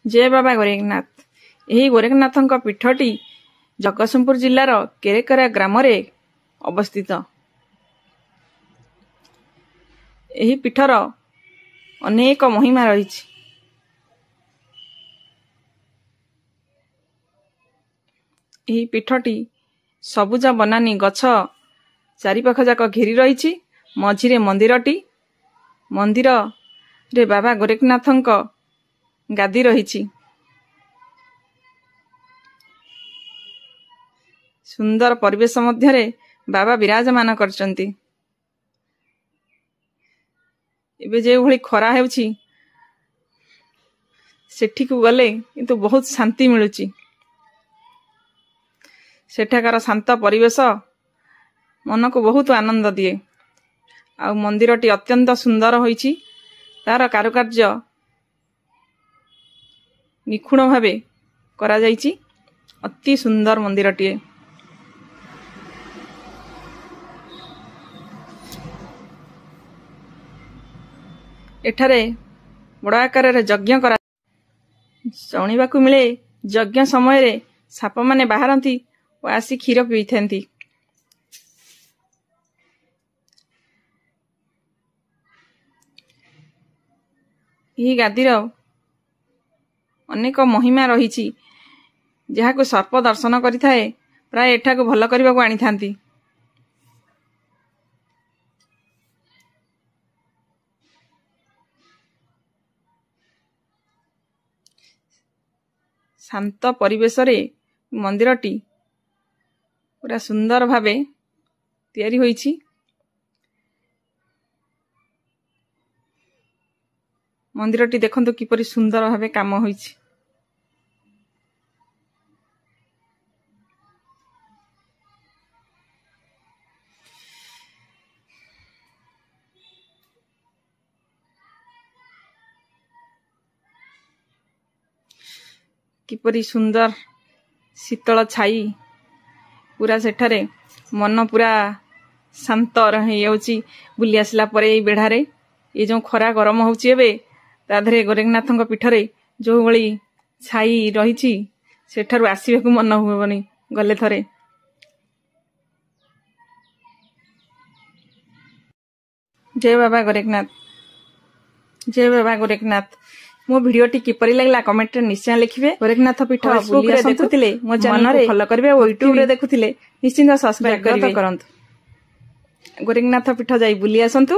जय बाबा गोरखनाथ। यही गोरखनाथ पीठटी जगतसिंहपुर जिलार केरेकरा ग्राम अवस्थित। यही पीठर अनेक महिमा रही। यही पीठटी सबुज बनानी गछ चारिपाख जाक घेरी रही। मझिरे मंदिरटी, मंदिर रे बाबा गोरखनाथ गादी रही। सुंदर परिवेश मध्य बाबा विराजमान करचंती। एबे जे भली खरा हेउची सेठी को गले किंतु बहुत शांति मिलुची। सेठाकार शांत परिवेश मन को बहुत आनंद दिए। आ मंदिरटी अत्यंत सुंदर होईची। तार कारुकार्य निखुण भावे करा जाईची। अति सुंदर मंदिरटी। एठारे बड़ आकार यज्ञ करा शुणवाकू मिले। यज्ञ समय साप माने बाहरती और आसी क्षीर पी था। यही गादीर अनेक महिमा रही। जहाँ सर्प दर्शन करिथाए प्राय एठा को भल करने को आनी थांती। शांत परिवेश रे मंदिरटी पूरा सुंदर भावे तैयारी होईची। मंदिरटी देखंतु किपरि सुंदर भावे काम होईची। किपरि सुंदर शीतल छाई पूरा सेठारे मन पूरा शांत रही जाउची। बुली आसला परे ए बेढ़ारे ये जो खरा गरम होउची एबे ताधरे गोरखनाथ पीठरे जो भली छाई रही सेठारु आसीबाकू मन हुएबनी गले थरे। जय बाबा गोरखनाथ। जय बाबा गोरखनाथ। मो भिडियोटी किपरि लागला कमेंट रे निश्चय लिखिबे। गोरखनाथ पीठ फेसबुक रे देखुतिले मो चैनल को फॉलो करबे और यूट्यूब रे देखुतिले निश्चित सब्सक्राइब करबे। गोरखनाथ पीठ जाई बुली आसंतु।